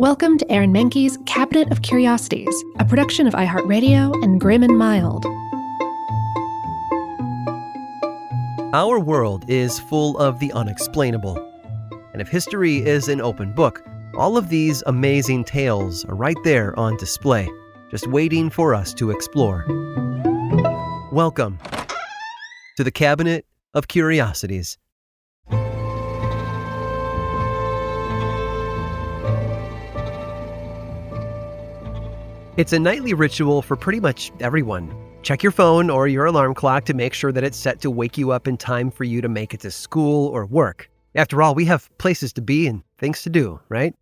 Welcome to Aaron Mahnke's Cabinet of Curiosities, a production of iHeartRadio and Grim and Mild. Our world is full of the unexplainable. And if history is an open book, all of these amazing tales are right there on display, just waiting for us to explore. Welcome to the Cabinet of Curiosities. It's a nightly ritual for pretty much everyone. Check your phone or your alarm clock to make sure that it's set to wake you up in time for you to make it to school or work. After all, we have places to be and things to do, right?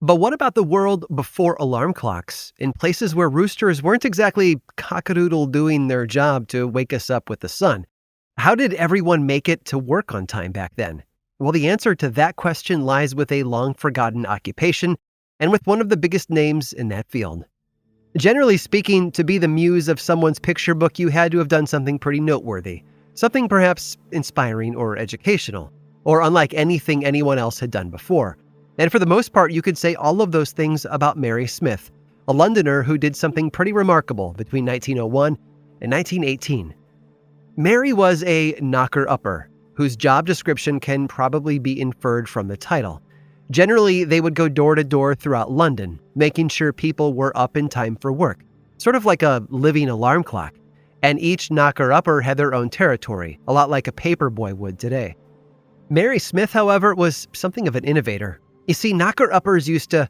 But what about the world before alarm clocks, in places where roosters weren't exactly cock-a-doodle doing their job to wake us up with the sun? How did everyone make it to work on time back then? Well, the answer to that question lies with a long-forgotten occupation and with one of the biggest names in that field. Generally speaking, to be the muse of someone's picture book, you had to have done something pretty noteworthy, something perhaps inspiring or educational, or unlike anything anyone else had done before. And for the most part, you could say all of those things about Mary Smith, a Londoner who did something pretty remarkable between 1901 and 1918. Mary was a knocker-upper, whose job description can probably be inferred from the title. Generally, they would go door to door throughout London, making sure people were up in time for work, sort of like a living alarm clock. And each knocker-upper had their own territory, a lot like a paperboy would today. Mary Smith, however, was something of an innovator. You see, knocker-uppers used to,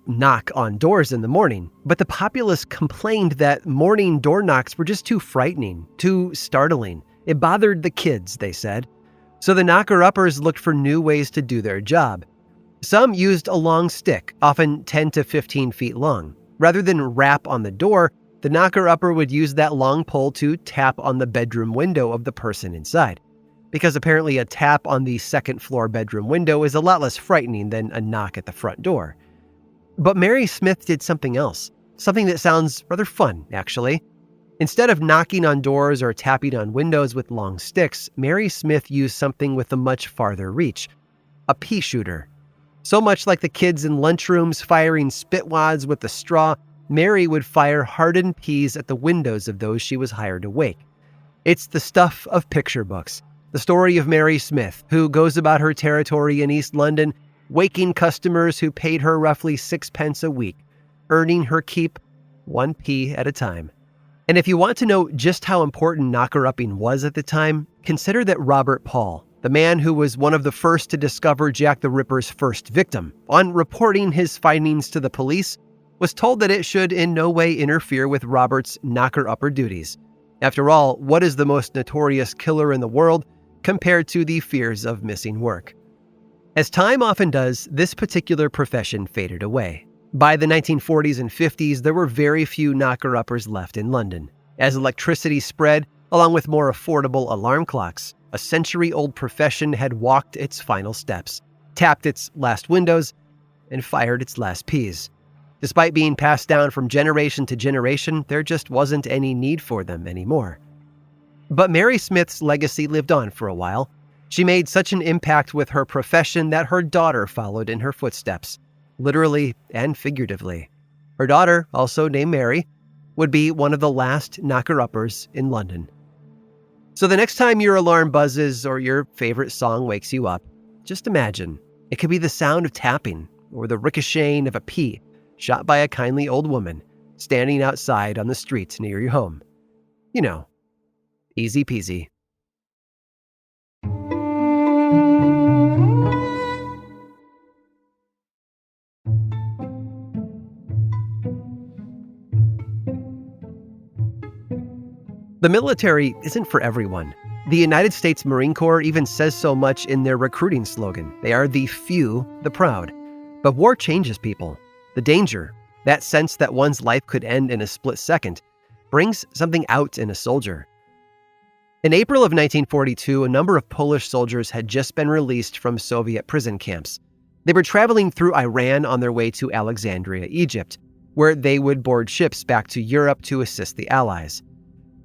knock on doors in the morning, but the populace complained that morning door knocks were just too frightening, too startling. It bothered the kids, they said. So the knocker-uppers looked for new ways to do their job. Some used a long stick, often 10 to 15 feet long. Rather than rap on the door, the knocker-upper would use that long pole to tap on the bedroom window of the person inside. Because apparently a tap on the second-floor bedroom window is a lot less frightening than a knock at the front door. But Mary Smith did something else, something that sounds rather fun, actually. Instead of knocking on doors or tapping on windows with long sticks, Mary Smith used something with a much farther reach, a pea shooter. So much like the kids in lunchrooms firing spitwads with a straw, Mary would fire hardened peas at the windows of those she was hired to wake. It's the stuff of picture books. The story of Mary Smith, who goes about her territory in East London, waking customers who paid her roughly 6 pence a week, earning her keep 1 pea at a time. And if you want to know just how important knocker-upping was at the time, consider that Robert Paul, the man who was one of the first to discover Jack the Ripper's first victim, on reporting his findings to the police, was told that it should in no way interfere with Robert's knocker-upper duties. After all, what is the most notorious killer in the world compared to the fears of missing work? As time often does, this particular profession faded away. By the 1940s and 50s, there were very few knocker-uppers left in London. As electricity spread, along with more affordable alarm clocks, a century-old profession had walked its final steps, tapped its last windows, and fired its last peas. Despite being passed down from generation to generation, there just wasn't any need for them anymore. But Mary Smith's legacy lived on for a while. She made such an impact with her profession that her daughter followed in her footsteps, literally and figuratively. Her daughter, also named Mary, would be one of the last knocker-uppers in London. So the next time your alarm buzzes or your favorite song wakes you up, just imagine. It could be the sound of tapping or the ricocheting of a pea shot by a kindly old woman standing outside on the street near your home. You know, easy peasy. The military isn't for everyone. The United States Marine Corps even says so much in their recruiting slogan. They are the few, the proud. But war changes people. The danger, that sense that one's life could end in a split second, brings something out in a soldier. In April of 1942, a number of Polish soldiers had just been released from Soviet prison camps. They were traveling through Iran on their way to Alexandria, Egypt, where they would board ships back to Europe to assist the Allies.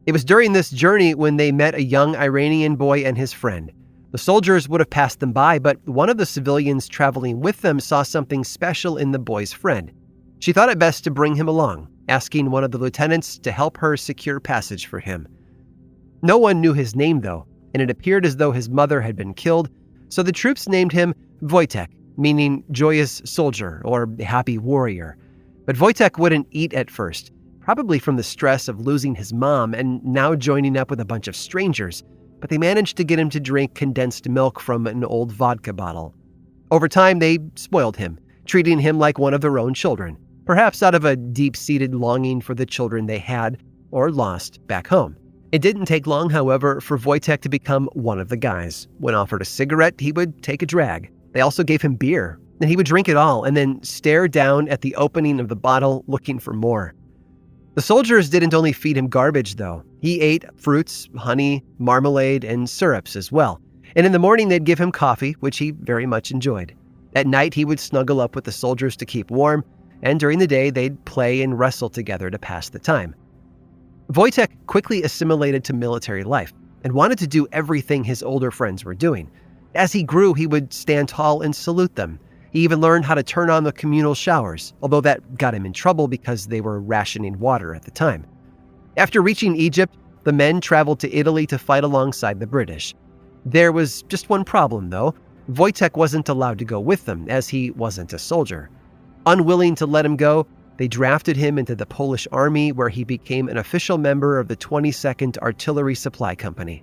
It was during this journey when they met a young Iranian boy and his friend, The soldiers would have passed them by, but one of the civilians traveling with them saw something special in the boy's friend. She thought it best to bring him along, asking one of the lieutenants to help her secure passage for him. No one knew his name, though, and it appeared as though his mother had been killed, so the troops named him Wojtek, meaning joyous soldier or happy warrior. But Wojtek wouldn't eat at first, probably from the stress of losing his mom and now joining up with a bunch of strangers, but they managed to get him to drink condensed milk from an old vodka bottle. Over time, they spoiled him, treating him like one of their own children, perhaps out of a deep-seated longing for the children they had or lost back home. It didn't take long, however, for Wojtek to become one of the guys. When offered a cigarette, he would take a drag. They also gave him beer, and he would drink it all and then stare down at the opening of the bottle looking for more. The soldiers didn't only feed him garbage, though. He ate fruits, honey, marmalade, and syrups as well. And in the morning, they'd give him coffee, which he very much enjoyed. At night, he would snuggle up with the soldiers to keep warm, and during the day, they'd play and wrestle together to pass the time. Wojtek quickly assimilated to military life and wanted to do everything his older friends were doing. As he grew, he would stand tall and salute them. He even learned how to turn on the communal showers, although that got him in trouble because they were rationing water at the time. After reaching Egypt, the men traveled to Italy to fight alongside the British. There was just one problem, though. Wojtek wasn't allowed to go with them, as he wasn't a soldier. Unwilling to let him go, they drafted him into the Polish army, where he became an official member of the 22nd Artillery Supply Company.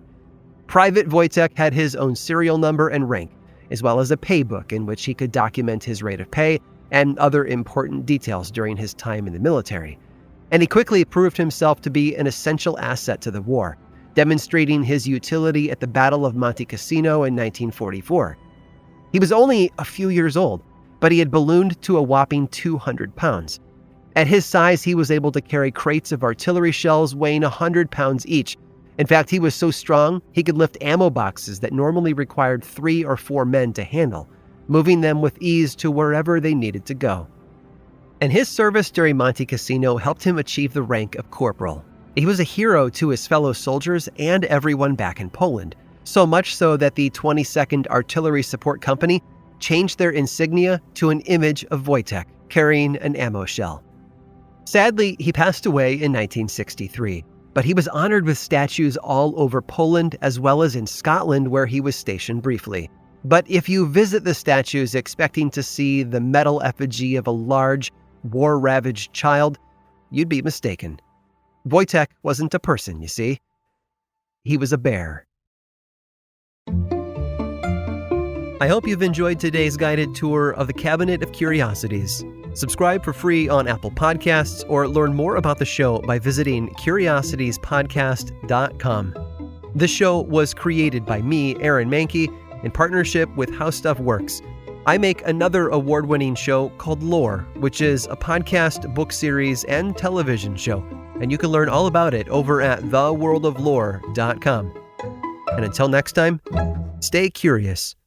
Private Wojtek had his own serial number and rank, as well as a pay book in which he could document his rate of pay and other important details during his time in the military. And he quickly proved himself to be an essential asset to the war, demonstrating his utility at the Battle of Monte Cassino in 1944. He was only a few years old, but he had ballooned to a whopping 200 pounds. At his size, he was able to carry crates of artillery shells weighing 100 pounds each. In fact, he was so strong, he could lift ammo boxes that normally required 3 or 4 men to handle, moving them with ease to wherever they needed to go. And his service during Monte Cassino helped him achieve the rank of corporal. He was a hero to his fellow soldiers and everyone back in Poland, so much so that the 22nd Artillery Support Company changed their insignia to an image of Wojtek carrying an ammo shell. Sadly, he passed away in 1963, but he was honored with statues all over Poland as well as in Scotland, where he was stationed briefly. But if you visit the statues expecting to see the metal effigy of a large, war-ravaged child, you'd be mistaken. Wojtek wasn't a person, you see. He was a bear. I hope you've enjoyed today's guided tour of the Cabinet of Curiosities. Subscribe for free on Apple Podcasts or learn more about the show by visiting curiositiespodcast.com. This show was created by me, Aaron Mahnke, in partnership with How Stuff Works. I make another award-winning show called Lore, which is a podcast, book series, and television show, and you can learn all about it over at theworldoflore.com. And until next time, stay curious.